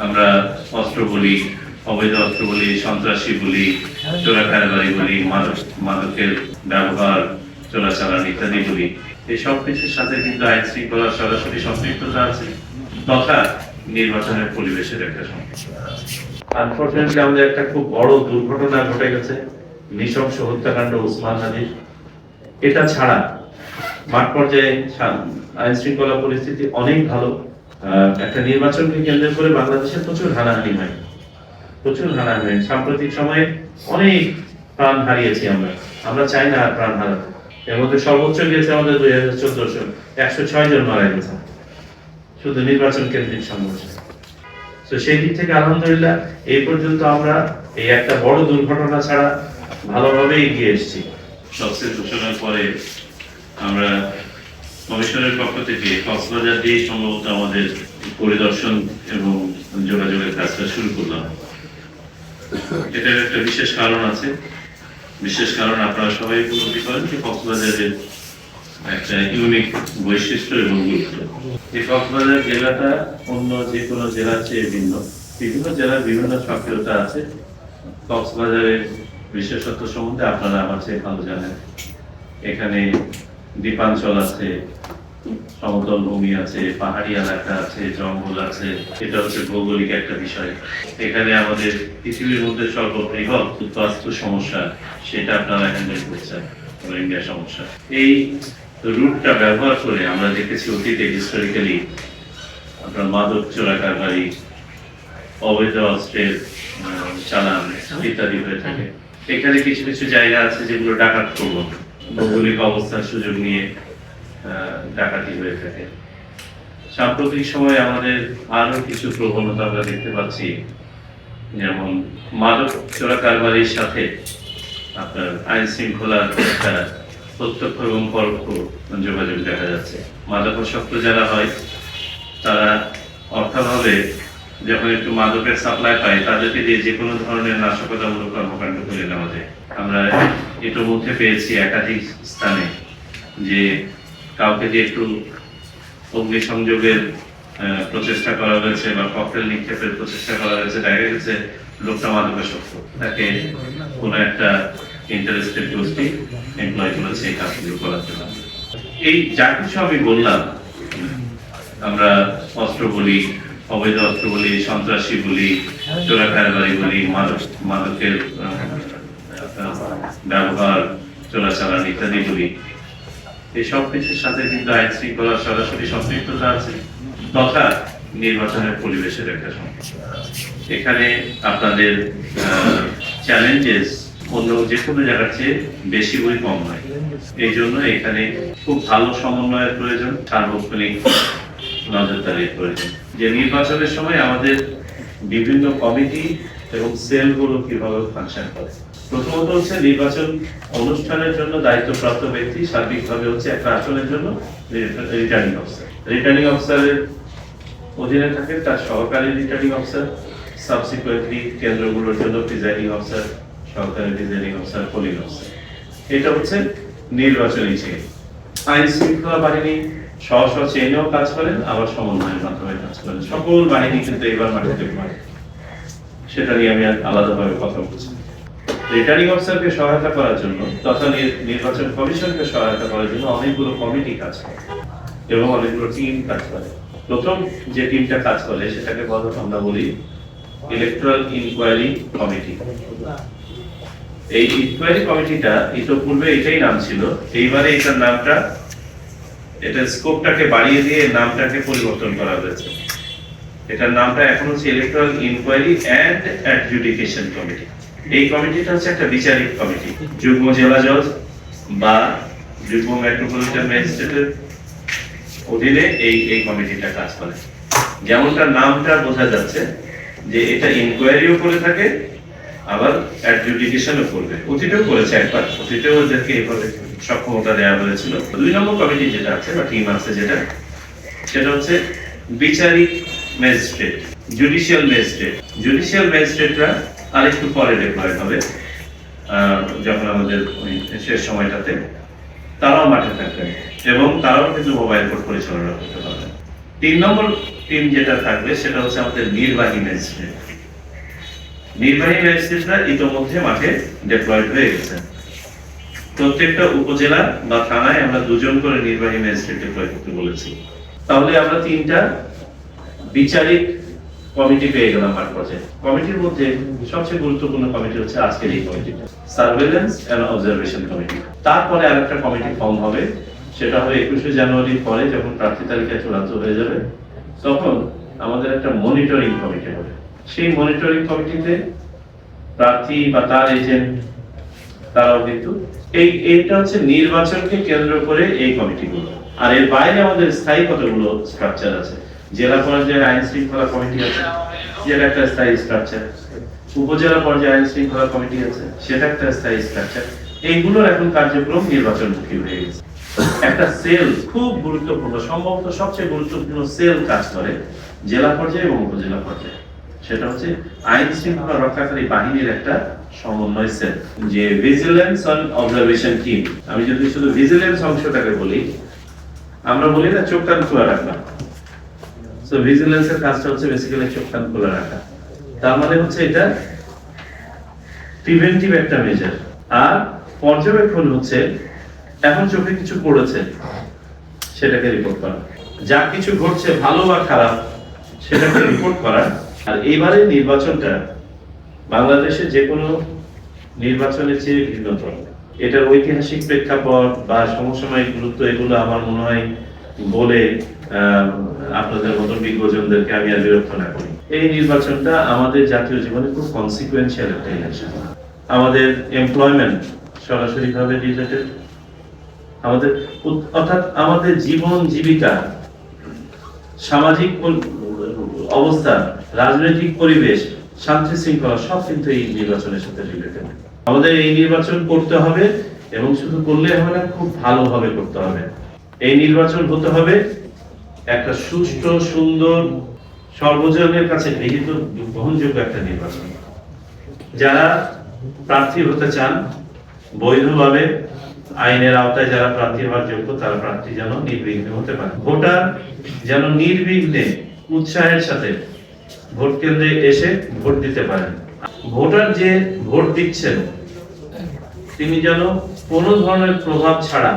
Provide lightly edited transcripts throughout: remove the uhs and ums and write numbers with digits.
আমরা অস্ত্র বলি, অবৈধ অস্ত্র বলি, সন্ত্রাসী বলি, চোরাকারবারি বলি, মাদকের ব্যবহার, চোরাচালান ইত্যাদি বলি, এই সব কিছুর সাথে কিন্তু আইন শৃঙ্খলার সরাসরি সম্পৃক্ততা আছে, তথা নির্বাচনের পরিবেশের একটা সম্পৃক্ততা আছে। আনফরচুনেটলি আমাদের একটা খুব বড় দুর্ঘটনা ঘটে গেছে, নৃশংস হত্যাকাণ্ড ওসমান হাদির। এটা ছাড়া মাঠ পর্যায়ে আইন শৃঙ্খলা পরিস্থিতি অনেক ভালো। একটা নির্বাচনকে কেন্দ্র করে বাংলাদেশে প্রচুর হানাহানি হয়, সাম্প্রতিক সময়ে অনেক প্রাণ হারিয়েছি আমরা চাই না আর প্রাণ হারাতে। এর মধ্যে সর্বোচ্চ গিয়েছে আমাদের 2014 106 জন মারা গেছে শুধু নির্বাচন কেন্দ্রিক সংঘর্ষে। তো সেই দিক থেকে আলহামদুলিল্লাহ এই পর্যন্ত আমরা এই একটা বড় দুর্ঘটনা ছাড়া ভালোভাবে এগিয়ে এসেছি। সবচেয়ে ঘোষণার পরে আমরা কমিশনের পক্ষ থেকে কক্সবাজার দিয়ে সম্ভবত আমাদের পরিদর্শন এবং যোগাযোগের কাজটা শুরু করলাম। এটার একটা বিশেষ কারণ আছে, বিশেষ কারণ আপনারা সবাই উপলব্ধি করেন যে কক্সবাজারের একটা ইউনিক বৈশিষ্ট্য এবং গুরুত্ব। এই কক্সবাজার জেলাটা অন্য যে কোনো জেলার চেয়ে ভিন্ন, বিভিন্ন জেলার বিভিন্ন সক্রিয়তা আছে। কক্সবাজারের বিশেষত্ব সম্বন্ধে আপনারা আমার চেয়ে ভালো জানেন। এখানে দ্বীপাঞ্চল আছে, সমতল ভূমি আছে, পাহাড়ি এলাকা আছে, জঙ্গল আছে। এটা হচ্ছে ভৌগোলিক একটা বিষয়। এখানে আমাদের পৃথিবীর মধ্যে সর্ববৃহৎ বাস্তু সমস্যা, সেটা আপনারা হ্যান্ডেল করছেন, রোহিঙ্গা সমস্যা। এই রুটটা ব্যবহার করে আমরা দেখেছি অতীতে হিস্টোরিক্যালি আপনার মাদক চোরাকারবারি, অবৈধ অস্ত্রের চালান ইত্যাদি হয়ে থাকে। এখানে কিছু কিছু জায়গা আছে যেগুলো ডাকাত প্রবণ, ভৌগোলিক অবস্থার সুযোগ নিয়ে ডাকাতি হয়ে থাকে। সাম্প্রতিক সময়ে আমাদের আরো কিছু প্রবণতা আমরা দেখতে পাচ্ছি, যেমন মাদক চোরাকারবারির সাথে আপনার আইন শৃঙ্খলার একটা প্রত্যক্ষ এবং পরোক্ষ যোগাযোগ দেখা যাচ্ছে। মাদকাসক্ত যারা হয় তারা অর্থাভাবে যখন একটু মাদকের সাপ্লাই পায় তাদেরকে দিয়ে যে কোনো ধরনের নাশকতামূলক কর্মকাণ্ড করে নেওয়া যায়। আমরা ইতিমধ্যে পেয়েছি একাধিক স্থানে যে কাউকে দিয়ে একটু অগ্নিসংযোগের প্রচেষ্টা করা হয়েছে বা ককটেল নিক্ষেপের প্রচেষ্টা করা হয়েছে, দেখা গেছে লোকটা মাদকাসক্ত, তাকে কোনো একটা ইন্টারেস্টেড গোষ্ঠী এমপ্লয় করেছে এই কাজগুলো করার জন্য। এই যা কিছু আমি বললাম, আমরা অস্ত্র বলি, অবৈধ অস্ত্র বলি, সন্ত্রাসী বলি, চোরাকারবারি বলি, মাদকের ব্যবহার, চোরাচালান ইত্যাদি বলি, এই সব কিছুর সাথে কিন্তু আইন শৃঙ্খলার সরাসরি সম্পৃক্ততা আছে, তথা নির্বাচনের পরিবেশের একটা সম্পৃক্ততা আছে। এখানে আপনাদের চ্যালেঞ্জেস অন্য যে কোনো জায়গার চেয়ে বেশি বই কম হয়। এই জন্য এখানে খুব ভালো সমন্বয়ের প্রয়োজন, সার্বক্ষণিক নজরদারির প্রয়োজন। যে নির্বাচনের সময় আমাদের বিভিন্ন কমিটি এবং সেলগুলো কিভাবে ফাংশন করে। প্রথমত হচ্ছে নির্বাচন অনুষ্ঠানের জন্য দায়িত্বপ্রাপ্ত ব্যক্তি সার্বিকভাবে হচ্ছে একটা আসনের জন্য রিটার্নিং অফিসার। রিটার্নিং অফিসারের অধীনে থাকে তার সহকারী রিটার্নিং অফিসার, সাবসিকুয়েন্টলি কেন্দ্রগুলোর জন্য প্রিজাইডিং অফিসার, সহকারী প্রিজাইডিং অফিসার, পোলিং অফিসার। এটা হচ্ছে নির্বাচনী চেইন। আইন শৃঙ্খলা বাহিনী স্ব চেইনেও কাজ করেন, আবার সমন্বয়ের মাধ্যমে কাজ করেন। সকল বাহিনী কিন্তু এবার মাটিতে পারে, সেটা নিয়ে আমি আলাদাভাবে কথা বলছি। রিটার্নিং অফিসারকে সহায়তা করার জন্য তথা নির্বাচন কমিশনকে সহায়তা করার জন্য অনেকগুলো কমিটি কাজ করে এবং অনেকগুলো টিম কাজ করে। প্রথম যে টিমটা কাজ করে সেটাকে আমরা বলি ইলেকট্রাল ইনকোয়ারি কমিটি। এই ইনকোয়ারি কমিটিটা ইতিপূর্বে এটাই নাম ছিল, এইবারে এটার নামটা, এটার স্কোপটাকে বাড়িয়ে দিয়ে নামটাকে পরিবর্তন করা হয়েছে। এটার নামটা এখন হচ্ছে electoral inquiry and adjudication committee. এই কমিটিটা হচ্ছে একটা বিচারিক কমিটি, যুগ্ম জেলা জজ বা যুগ্ম মেট্রোপলিটন ম্যাজিস্ট্রেটের অধীনে এই কমিটিটা কাজ করে। যেমনটা নামটা বোঝা যাচ্ছে যে এটা ইনকোয়ারিও করে থাকে, আবার অ্যাডজুডিকেশনও করবে। অতীতেও করেছে একবার, অতীতেও ওদেরকে এইভাবে সক্ষমতা দেওয়া হয়েছিল। 2 নম্বর কমিটি যেটা আছে বা টিম আছে যেটা, সেটা হচ্ছে বিচারিক ম্যাজিস্ট্রেট, জুডিশিয়াল ম্যাজিস্ট্রেট। জুডিশিয়াল ম্যাজিস্ট্রেটরা আরেকটু পরে ডেপ্লয় হবে, যখন আমাদের শেষ সময়টাতে তারাও মাঠে থাকবেন এবং তারাও কিন্তু মোবাইল কোর্ট পরিচালনা করতে পারবেন। 3 নম্বর টিম যেটা থাকবে সেটা হচ্ছে আমাদের নির্বাহী ম্যাজিস্ট্রেট। নির্বাহী ম্যাজিস্ট্রেটরা ইতোমধ্যে মাঠে ডেপ্লয়েড হয়ে গেছে। প্রত্যেকটা উপজেলা বা থানায় আমরা 2 জন করে নির্বাহী ম্যাজিস্ট্রেট ডেপ্লয় করতে বলেছি। তাহলে আমরা 3টা বিচারিক কমিটি পেয়ে গেলাম মাঠ পর্যায়ে। কমিটির মধ্যে সবচেয়ে গুরুত্বপূর্ণ কমিটি হচ্ছে আজকের এই কমিটিটা, সার্ভেলেন্স এন্ড অবজারভেশন কমিটি। তারপরে আরেকটা কমিটি ফর্ম হবে, সেটা হবে 21শে জানুয়ারির পরে যখন প্রার্থী তালিকা চূড়ান্ত হয়ে যাবে, তখন আমাদের একটা মনিটরিং কমিটি হবে। সেই মনিটরিং কমিটিতে প্রার্থী বা তার এজেন্ট তারাও কিন্তু এইটা হচ্ছে নির্বাচনকে কেন্দ্র করে এই কমিটিগুলো। আর এর বাইরে আমাদের স্থায়ী কতগুলো স্ট্রাকচার আছে। জেলা পর্যায়ে আইন শৃঙ্খলা কমিটি আছে, যেটা একটা স্থায়ী স্ট্রাকচার। উপজেলা পর্যায়ে আইন শৃঙ্খলা কমিটি আছে, সেটা একটা স্থায়ী স্ট্রাকচার। এইগুলোর এখন কার্যক্রম নির্বাচনমুখী হয়ে গেছে। একটা সেল খুব গুরুত্বপূর্ণ, সম্ভবত সবচেয়ে গুরুত্বপূর্ণ সেল কাজ করে জেলা পর্যায়ে এবং উপজেলা পর্যায়ে। সেটা হচ্ছে আইন শৃঙ্খলা রক্ষাকারী বাহিনীর একটা সমন্বয় সেল, যে ভিজিলেন্স অন অবজারভেশন টিম। আমি যদি শুধু ভিজিলেন্স অংশটাকে বলি, আমরা বলি না চোখ কান খোলা রাখা। সো ভিজিলেন্সের কাজটা হচ্ছে বেসিক্যালি চোখ কান খোলা রাখা। তার মানে হচ্ছে এটা প্রিভেন্টিভ একটা মেজার। আর পর্যবেক্ষণ হচ্ছে এখন চোখে কিছু পড়েছে সেটাকে রিপোর্ট করা, যা কিছু ঘটছে ভালো বা খারাপ সেটাকে রিপোর্ট করা। আর এইবারে নির্বাচনটা বাংলাদেশে যে কোনো নির্বাচনের চেয়ে ভিন্নতর। এটার ঐতিহাসিক প্রেক্ষাপট বা সমসাময়িক গুরুত্ব এগুলো আমার মনে হয় বলে আপনাদের মতো বিজ্ঞজনদেরকে আমি আর বিরক্ত না করি। এই নির্বাচনটা আমাদের জাতীয় জীবনে খুব কনসিকুয়েন্সিয়াল একটা ইলেকশন। আমাদের এমপ্লয়মেন্ট সরাসরি ভাবে রিলেটেড, আমাদের অর্থাৎ আমাদের জীবন জীবিকা, সামাজিক অবস্থা, রাজনৈতিক পরিবেশ, শান্তি শৃঙ্খলা সব কিন্তু এই নির্বাচনের সাথে রিলেটেড। আমাদের এই নির্বাচন করতে হবে এবং শুধু করলে হবে না, খুব ভালোভাবে করতে হবে। এই নির্বাচন হতে হবে একটা সুষ্ঠু, সুন্দর, সর্বজনের কাছে গৃহীত, গ্রহণযোগ্য একটা নির্বাচন। যারা প্রার্থী হতে চান বৈধভাবে, আইনের আওতায় যারা প্রার্থী হওয়ার যোগ্য, তারা প্রার্থী যেন নির্বিঘ্নে হতে পারে। ভোটার যেন নির্বিঘ্নে উৎসাহের সাথে ভোট কেন্দ্রে এসে ভোট দিতে পারেন। ভোটার যে ভোট দিচ্ছেন তিনি যেন কোনো ধরনের প্রভাব ছাড়া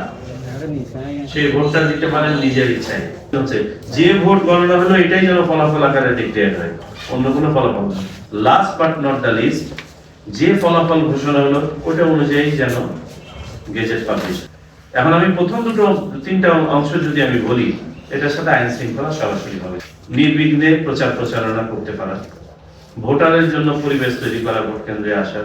সেই ভোটটা দিতে পারেন নিজের ইচ্ছায়। যে ভোট গণনা হলো এটাই যেন ফলাফল আকারে ডিক্লেয়ার হয়, অন্য কোনো ফলাফল না। Last but not the least, যে ফলাফল ঘোষণা হলো ওটা অনুযায়ী যেন গেজেট পাবলিশ। এখন আমি প্রথম 3টা অংশ যদি আমি বলি, এটার সাথে আইন শৃঙ্খলা সরাসরি হবে। নির্বিঘ্নে প্রচার প্রচারণা করতে পারা, ভোটারের জন্য পরিবেশ তৈরি করা, ভোট কেন্দ্রে আসা।